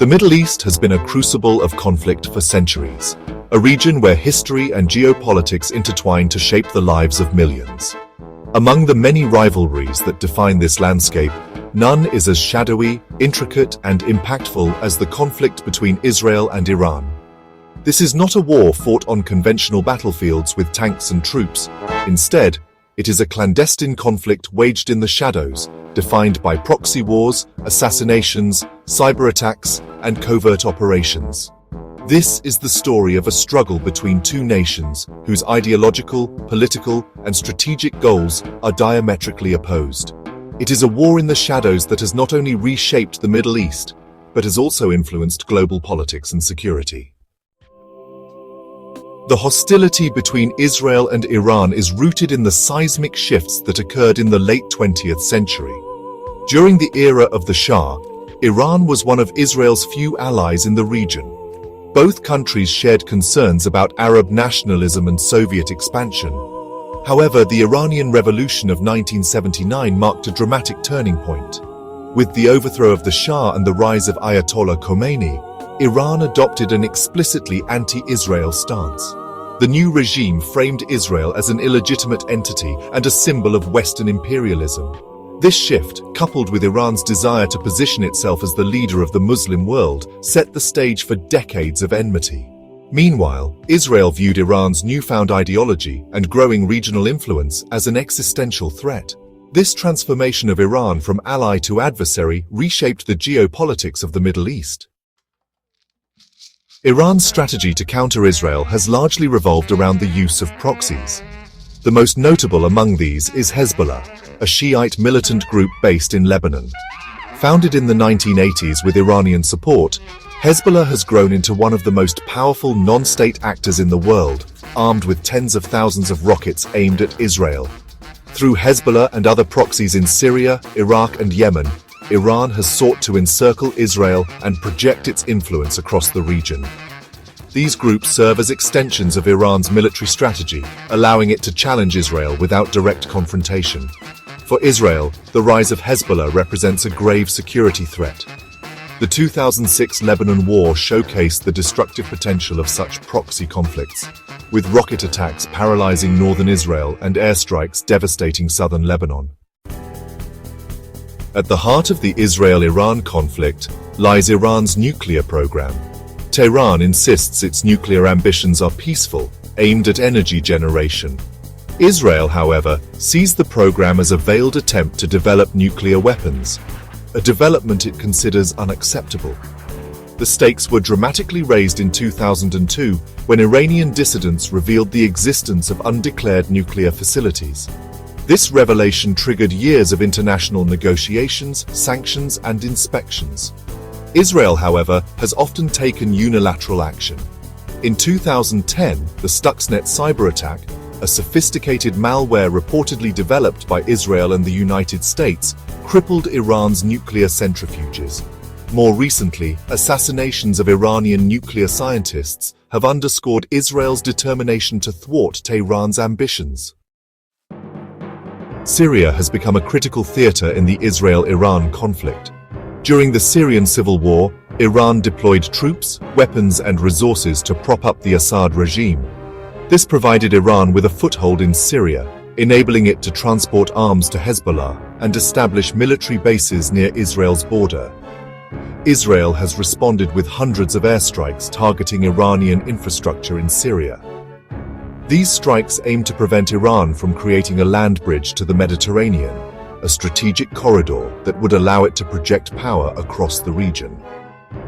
The Middle East has been a crucible of conflict for centuries, a region where history and geopolitics intertwine to shape the lives of millions. Among the many rivalries that define this landscape, none is as shadowy, intricate, and impactful as the conflict between Israel and Iran. This is not a war fought on conventional battlefields with tanks and troops. Instead, it is a clandestine conflict waged in the shadows, defined by proxy wars, assassinations, cyber attacks, and covert operations. This is the story of a struggle between two nations whose ideological, political, and strategic goals are diametrically opposed. It is a war in the shadows that has not only reshaped the Middle East, but has also influenced global politics and security. The hostility between Israel and Iran is rooted in the seismic shifts that occurred in the late 20th century. During the era of the Shah, Iran was one of Israel's few allies in the region. Both countries shared concerns about Arab nationalism and Soviet expansion. However, the Iranian Revolution of 1979 marked a dramatic turning point. With the overthrow of the Shah and the rise of Ayatollah Khomeini, Iran adopted an explicitly anti-Israel stance. The new regime framed Israel as an illegitimate entity and a symbol of Western imperialism. This shift, coupled with Iran's desire to position itself as the leader of the Muslim world, set the stage for decades of enmity. Meanwhile, Israel viewed Iran's newfound ideology and growing regional influence as an existential threat. This transformation of Iran from ally to adversary reshaped the geopolitics of the Middle East. Iran's strategy to counter Israel has largely revolved around the use of proxies. The most notable among these is Hezbollah, a Shiite militant group based in Lebanon. Founded in the 1980s with Iranian support, Hezbollah has grown into one of the most powerful non-state actors in the world, armed with tens of thousands of rockets aimed at Israel. Through Hezbollah and other proxies in Syria, Iraq, and Yemen, Iran has sought to encircle Israel and project its influence across the region. These groups serve as extensions of Iran's military strategy, allowing it to challenge Israel without direct confrontation. For Israel, the rise of Hezbollah represents a grave security threat. The 2006 Lebanon War showcased the destructive potential of such proxy conflicts, with rocket attacks paralyzing northern Israel and airstrikes devastating southern Lebanon. At the heart of the Israel-Iran conflict lies Iran's nuclear program. Tehran insists its nuclear ambitions are peaceful, aimed at energy generation. Israel, however, sees the program as a veiled attempt to develop nuclear weapons, a development it considers unacceptable. The stakes were dramatically raised in 2002 when Iranian dissidents revealed the existence of undeclared nuclear facilities. This revelation triggered years of international negotiations, sanctions, and inspections. Israel, however, has often taken unilateral action. In 2010, the Stuxnet cyber attack, a sophisticated malware reportedly developed by Israel and the United States, crippled Iran's nuclear centrifuges. More recently, assassinations of Iranian nuclear scientists have underscored Israel's determination to thwart Tehran's ambitions. Syria has become a critical theater in the Israel-Iran conflict. During the Syrian civil war, Iran deployed troops, weapons, and resources to prop up the Assad regime. This provided Iran with a foothold in Syria, enabling it to transport arms to Hezbollah and establish military bases near Israel's border. Israel has responded with hundreds of airstrikes targeting Iranian infrastructure in Syria. These strikes aim to prevent Iran from creating a land bridge to the Mediterranean, a strategic corridor that would allow it to project power across the region.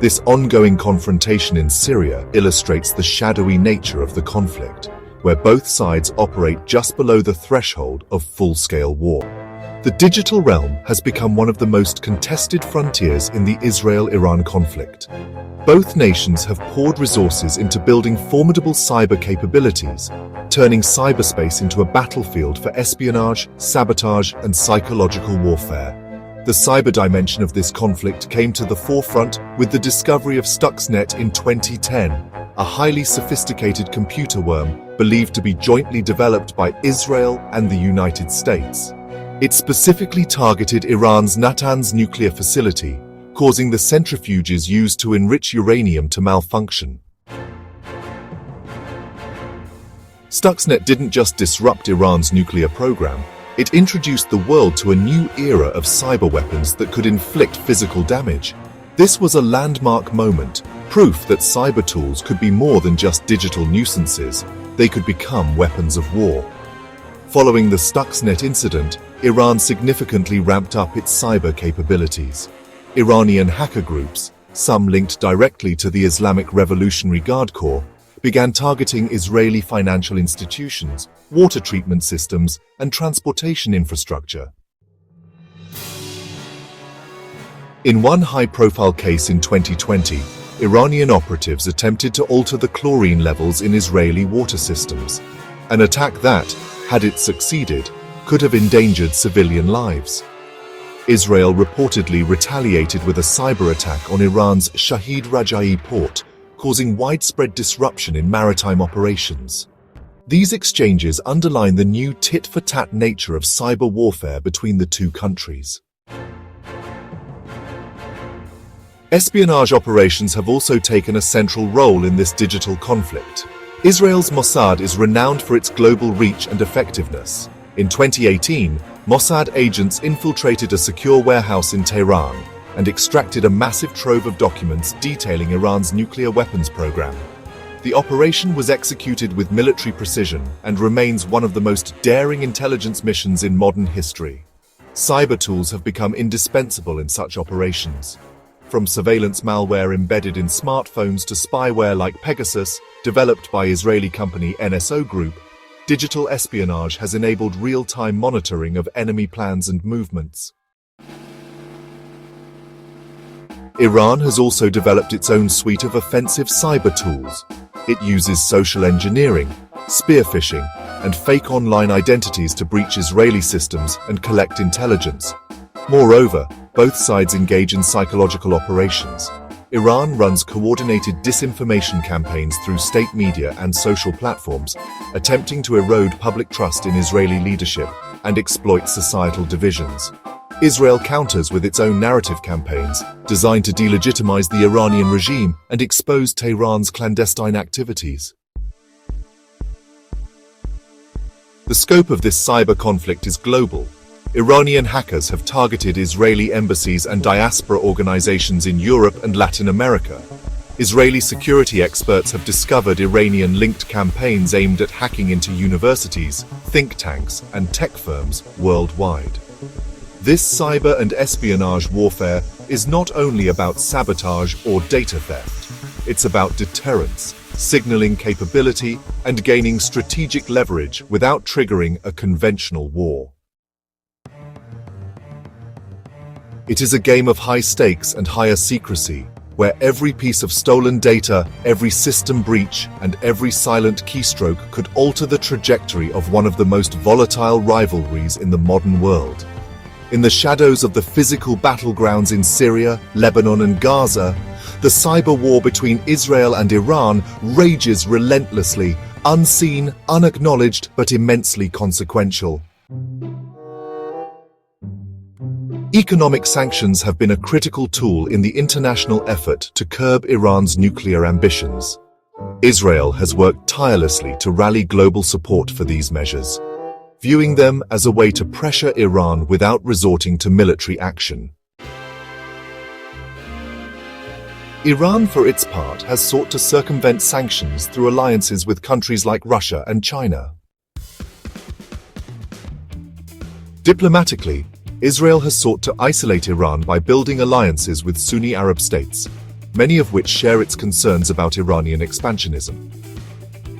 This ongoing confrontation in Syria illustrates the shadowy nature of the conflict, where both sides operate just below the threshold of full-scale war. The digital realm has become one of the most contested frontiers in the Israel-Iran conflict. Both nations have poured resources into building formidable cyber capabilities, turning cyberspace into a battlefield for espionage, sabotage, and psychological warfare. The cyber dimension of this conflict came to the forefront with the discovery of Stuxnet in 2010, a highly sophisticated computer worm believed to be jointly developed by Israel and the United States. It specifically targeted Iran's Natanz nuclear facility, causing the centrifuges used to enrich uranium to malfunction. Stuxnet didn't just disrupt Iran's nuclear program, it introduced the world to a new era of cyber weapons that could inflict physical damage. This was a landmark moment, proof that cyber tools could be more than just digital nuisances, they could become weapons of war. Following the Stuxnet incident, Iran significantly ramped up its cyber capabilities. Iranian hacker groups, some linked directly to the Islamic Revolutionary Guard Corps, began targeting Israeli financial institutions, water treatment systems, and transportation infrastructure. In one high-profile case in 2020, Iranian operatives attempted to alter the chlorine levels in Israeli water systems. An attack that, had it succeeded, could have endangered civilian lives. Israel reportedly retaliated with a cyber attack on Iran's Shahid Raja'i port, causing widespread disruption in maritime operations. These exchanges underline the new tit-for-tat nature of cyber warfare between the two countries. Espionage operations have also taken a central role in this digital conflict. Israel's Mossad is renowned for its global reach and effectiveness. In 2018, Mossad agents infiltrated a secure warehouse in Tehran and extracted a massive trove of documents detailing Iran's nuclear weapons program. The operation was executed with military precision and remains one of the most daring intelligence missions in modern history. Cyber tools have become indispensable in such operations. From surveillance malware embedded in smartphones to spyware like Pegasus, developed by Israeli company NSO Group, digital espionage has enabled real-time monitoring of enemy plans and movements. Iran has also developed its own suite of offensive cyber tools. It uses social engineering, spear phishing, and fake online identities to breach Israeli systems and collect intelligence. Moreover, both sides engage in psychological operations. Iran runs coordinated disinformation campaigns through state media and social platforms, attempting to erode public trust in Israeli leadership and exploit societal divisions. Israel counters with its own narrative campaigns, designed to delegitimize the Iranian regime and expose Tehran's clandestine activities. The scope of this cyber conflict is global. Iranian hackers have targeted Israeli embassies and diaspora organizations in Europe and Latin America. Israeli security experts have discovered Iranian-linked campaigns aimed at hacking into universities, think tanks, and tech firms worldwide. This cyber and espionage warfare is not only about sabotage or data theft. It's about deterrence, signaling capability, and gaining strategic leverage without triggering a conventional war. It is a game of high stakes and higher secrecy, where every piece of stolen data, every system breach, and every silent keystroke could alter the trajectory of one of the most volatile rivalries in the modern world. In the shadows of the physical battlegrounds in Syria, Lebanon, and Gaza, the cyber war between Israel and Iran rages relentlessly, unseen, unacknowledged, but immensely consequential. Economic sanctions have been a critical tool in the international effort to curb Iran's nuclear ambitions. Israel has worked tirelessly to rally global support for these measures, viewing them as a way to pressure Iran without resorting to military action. Iran, for its part, has sought to circumvent sanctions through alliances with countries like Russia and China. Diplomatically, Israel has sought to isolate Iran by building alliances with Sunni Arab states, many of which share its concerns about Iranian expansionism.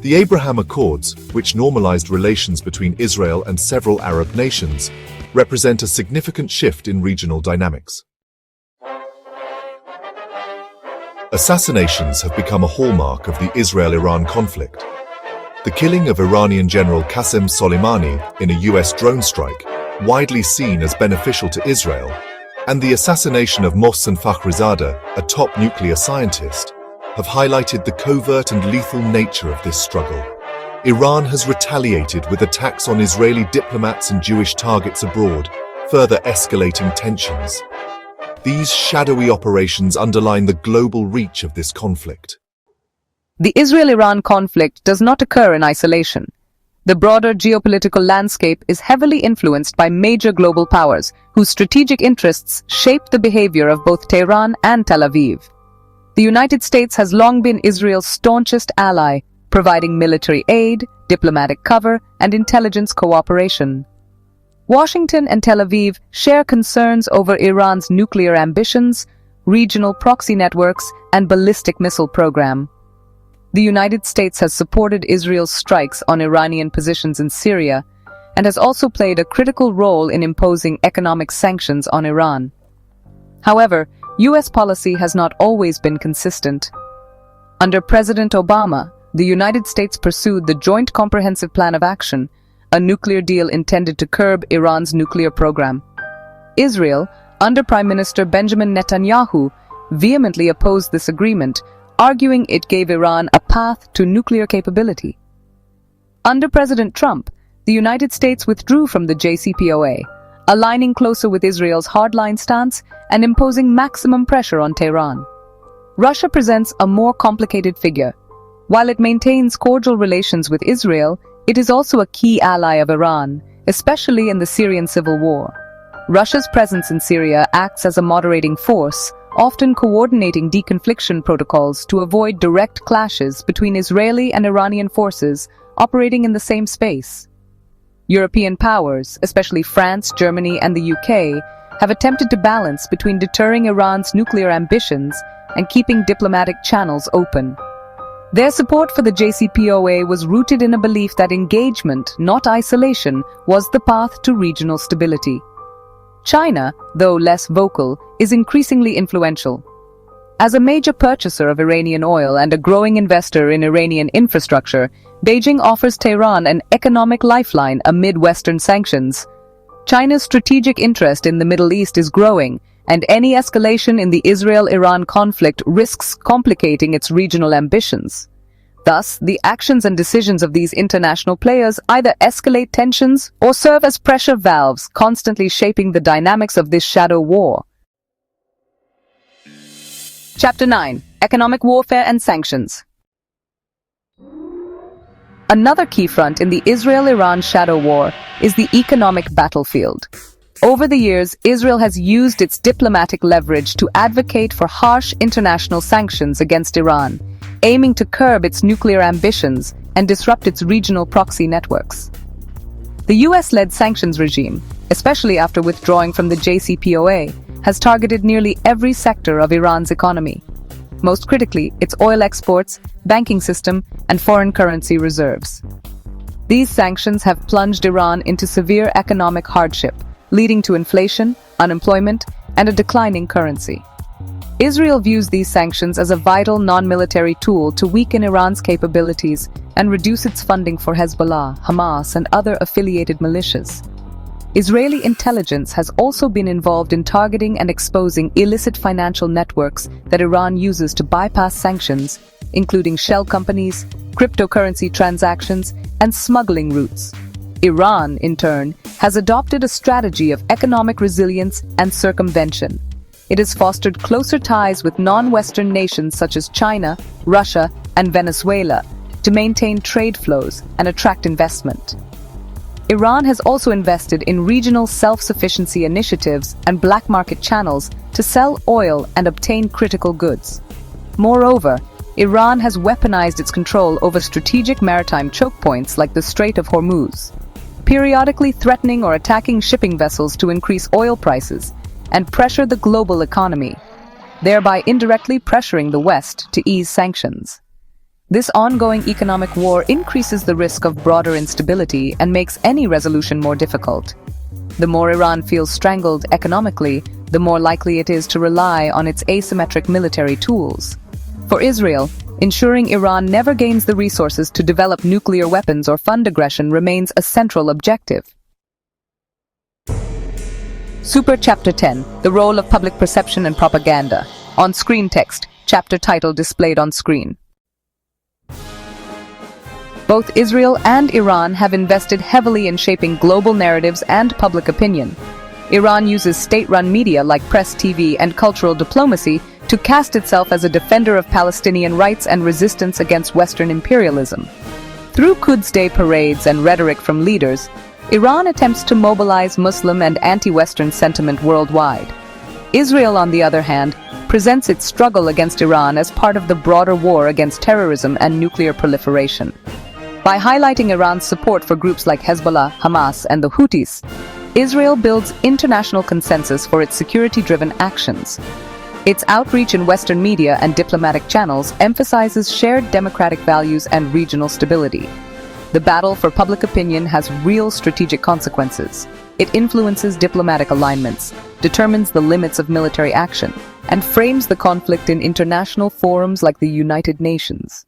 The Abraham Accords, which normalized relations between Israel and several Arab nations, represent a significant shift in regional dynamics. Assassinations have become a hallmark of the Israel-Iran conflict. The killing of Iranian General Qasem Soleimani in a US drone strike, widely seen as beneficial to Israel, and the assassination of Mohsen Fakhrizadeh, a top nuclear scientist, have highlighted the covert and lethal nature of this struggle. Iran has retaliated with attacks on Israeli diplomats and Jewish targets abroad, further escalating tensions. These shadowy operations underline the global reach of this conflict. The Israel-Iran conflict does not occur in isolation. The broader geopolitical landscape is heavily influenced by major global powers whose strategic interests shape the behavior of both Tehran and Tel Aviv. The United States has long been Israel's staunchest ally, providing military aid, diplomatic cover, and intelligence cooperation. Washington and Tel Aviv share concerns over Iran's nuclear ambitions, regional proxy networks, and ballistic missile program. The United States has supported Israel's strikes on Iranian positions in Syria and has also played a critical role in imposing economic sanctions on Iran. However, U.S. policy has not always been consistent. Under President Obama, the United States pursued the Joint Comprehensive Plan of Action, a nuclear deal intended to curb Iran's nuclear program. Israel, under Prime Minister Benjamin Netanyahu, vehemently opposed this agreement, arguing it gave Iran a path to nuclear capability. Under President Trump, the United States withdrew from the JCPOA, aligning closer with Israel's hardline stance and imposing maximum pressure on Tehran. Russia presents a more complicated figure. While it maintains cordial relations with Israel, it is also a key ally of Iran, especially in the Syrian civil war. Russia's presence in Syria acts as a moderating force, often coordinating deconfliction protocols to avoid direct clashes between Israeli and Iranian forces operating in the same space. European powers, especially France, Germany, and the UK, have attempted to balance between deterring Iran's nuclear ambitions and keeping diplomatic channels open. Their support for the JCPOA was rooted in a belief that engagement, not isolation, was the path to regional stability. China, though less vocal, is increasingly influential. As a major purchaser of Iranian oil and a growing investor in Iranian infrastructure, Beijing offers Tehran an economic lifeline amid Western sanctions. China's strategic interest in the Middle East is growing, and any escalation in the Israel-Iran conflict risks complicating its regional ambitions. Thus, the actions and decisions of these international players either escalate tensions or serve as pressure valves, constantly shaping the dynamics of this shadow war. Chapter 9: Economic Warfare and Sanctions. Another key front in the Israel-Iran shadow war is the economic battlefield. Over the years, Israel has used its diplomatic leverage to advocate for harsh international sanctions against Iran, aiming to curb its nuclear ambitions and disrupt its regional proxy networks. The US-led sanctions regime, especially after withdrawing from the JCPOA, has targeted nearly every sector of Iran's economy. Most critically, its oil exports, banking system, and foreign currency reserves. These sanctions have plunged Iran into severe economic hardship, leading to inflation, unemployment, and a declining currency. Israel views these sanctions as a vital non-military tool to weaken Iran's capabilities and reduce its funding for Hezbollah, Hamas, and other affiliated militias. Israeli intelligence has also been involved in targeting and exposing illicit financial networks that Iran uses to bypass sanctions, including shell companies, cryptocurrency transactions, and smuggling routes. Iran, in turn, has adopted a strategy of economic resilience and circumvention. It has fostered closer ties with non-Western nations such as China, Russia, and Venezuela to maintain trade flows and attract investment. Iran has also invested in regional self-sufficiency initiatives and black market channels to sell oil and obtain critical goods. Moreover, Iran has weaponized its control over strategic maritime choke points like the Strait of Hormuz, periodically threatening or attacking shipping vessels to increase oil prices and pressure the global economy, thereby indirectly pressuring the West to ease sanctions. This ongoing economic war increases the risk of broader instability and makes any resolution more difficult. The more Iran feels strangled economically, the more likely it is to rely on its asymmetric military tools. For Israel, ensuring Iran never gains the resources to develop nuclear weapons or fund aggression remains a central objective. Super Chapter 10: The Role of Public Perception and Propaganda. On-screen text, chapter title displayed on screen. Both Israel and Iran have invested heavily in shaping global narratives and public opinion. Iran uses state-run media like press, TV, and cultural diplomacy to cast itself as a defender of Palestinian rights and resistance against Western imperialism. Through Quds Day parades and rhetoric from leaders, Iran attempts to mobilize Muslim and anti-Western sentiment worldwide. Israel, on the other hand, presents its struggle against Iran as part of the broader war against terrorism and nuclear proliferation. By highlighting Iran's support for groups like Hezbollah, Hamas, and the Houthis, Israel builds international consensus for its security-driven actions. Its outreach in Western media and diplomatic channels emphasizes shared democratic values and regional stability. The battle for public opinion has real strategic consequences. It influences diplomatic alignments, determines the limits of military action, and frames the conflict in international forums like the United Nations.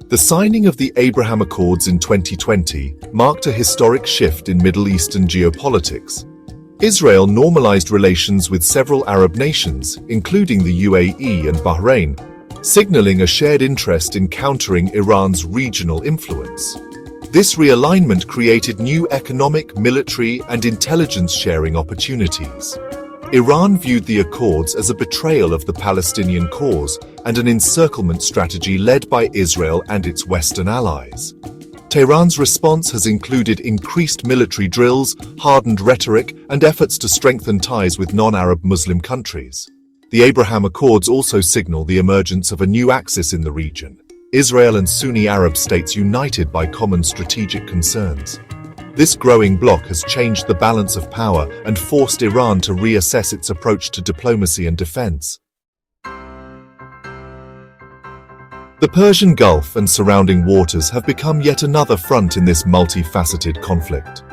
The signing of the Abraham Accords in 2020 marked a historic shift in Middle Eastern geopolitics. Israel normalized relations with several Arab nations, including the UAE and Bahrain, signaling a shared interest in countering Iran's regional influence. This realignment created new economic, military, and intelligence sharing opportunities. Iran viewed the accords as a betrayal of the Palestinian cause and an encirclement strategy led by Israel and its Western allies. Tehran's response has included increased military drills, hardened rhetoric, and efforts to strengthen ties with non-Arab Muslim countries. The Abraham Accords also signal the emergence of a new axis in the region, Israel and Sunni Arab states united by common strategic concerns. This growing bloc has changed the balance of power and forced Iran to reassess its approach to diplomacy and defense. The Persian Gulf and surrounding waters have become yet another front in this multifaceted conflict.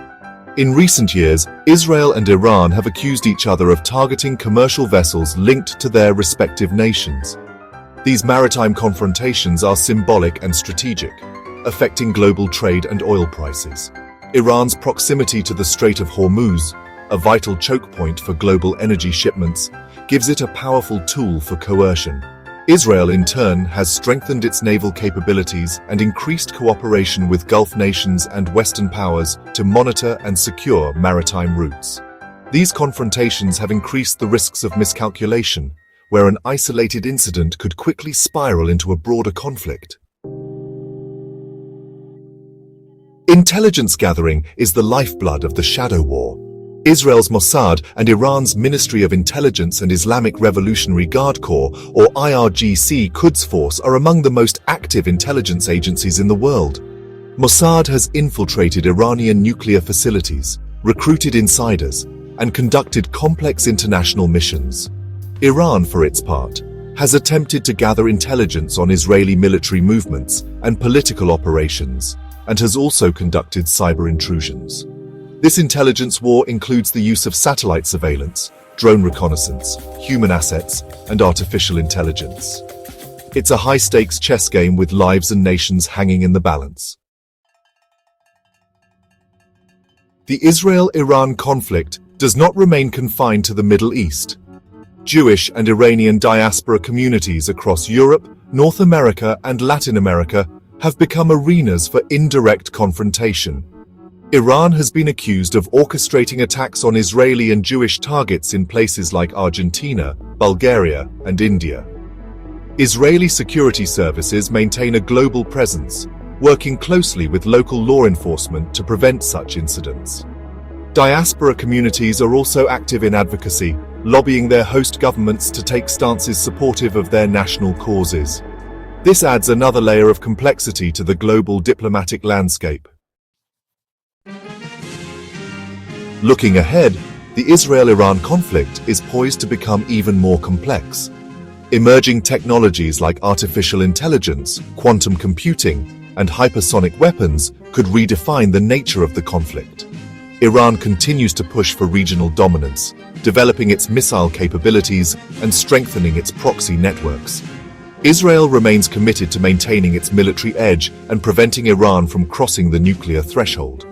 In recent years, Israel and Iran have accused each other of targeting commercial vessels linked to their respective nations. These maritime confrontations are symbolic and strategic, affecting global trade and oil prices. Iran's proximity to the Strait of Hormuz, a vital choke point for global energy shipments, gives it a powerful tool for coercion. Israel, in turn, has strengthened its naval capabilities and increased cooperation with Gulf nations and Western powers to monitor and secure maritime routes. These confrontations have increased the risks of miscalculation, where an isolated incident could quickly spiral into a broader conflict. Intelligence gathering is the lifeblood of the shadow war. Israel's Mossad and Iran's Ministry of Intelligence and Islamic Revolutionary Guard Corps, or IRGC Quds Force, are among the most active intelligence agencies in the world. Mossad has infiltrated Iranian nuclear facilities, recruited insiders, and conducted complex international missions. Iran, for its part, has attempted to gather intelligence on Israeli military movements and political operations, and has also conducted cyber intrusions. This intelligence war includes the use of satellite surveillance, drone reconnaissance, human assets, and artificial intelligence. It's a high-stakes chess game with lives and nations hanging in the balance. The Israel-Iran conflict does not remain confined to the Middle East. Jewish and Iranian diaspora communities across Europe, North America, and Latin America have become arenas for indirect confrontation. Iran has been accused of orchestrating attacks on Israeli and Jewish targets in places like Argentina, Bulgaria, and India. Israeli security services maintain a global presence, working closely with local law enforcement to prevent such incidents. Diaspora communities are also active in advocacy, lobbying their host governments to take stances supportive of their national causes. This adds another layer of complexity to the global diplomatic landscape. Looking ahead, the Israel-Iran conflict is poised to become even more complex. Emerging technologies like artificial intelligence, quantum computing, and hypersonic weapons could redefine the nature of the conflict. Iran continues to push for regional dominance, developing its missile capabilities and strengthening its proxy networks. Israel remains committed to maintaining its military edge and preventing Iran from crossing the nuclear threshold.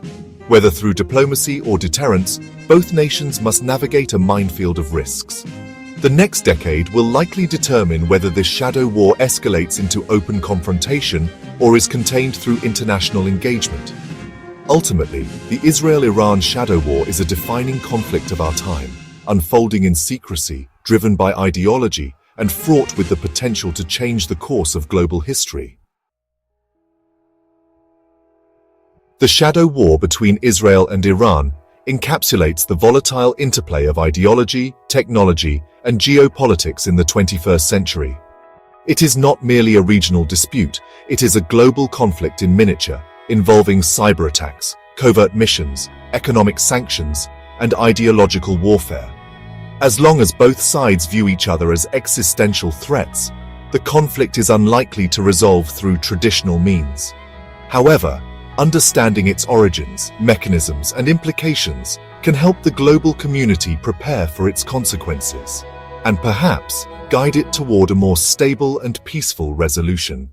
Whether through diplomacy or deterrence, both nations must navigate a minefield of risks. The next decade will likely determine whether this shadow war escalates into open confrontation or is contained through international engagement. Ultimately, the Israel-Iran shadow war is a defining conflict of our time, unfolding in secrecy, driven by ideology, and fraught with the potential to change the course of global history. The shadow war between Israel and Iran encapsulates the volatile interplay of ideology, technology, and geopolitics in the 21st century. It is not merely a regional dispute, it is a global conflict in miniature, involving cyber attacks, covert missions, economic sanctions, and ideological warfare. As long as both sides view each other as existential threats, the conflict is unlikely to resolve through traditional means. However, understanding its origins, mechanisms, and implications can help the global community prepare for its consequences, and perhaps guide it toward a more stable and peaceful resolution.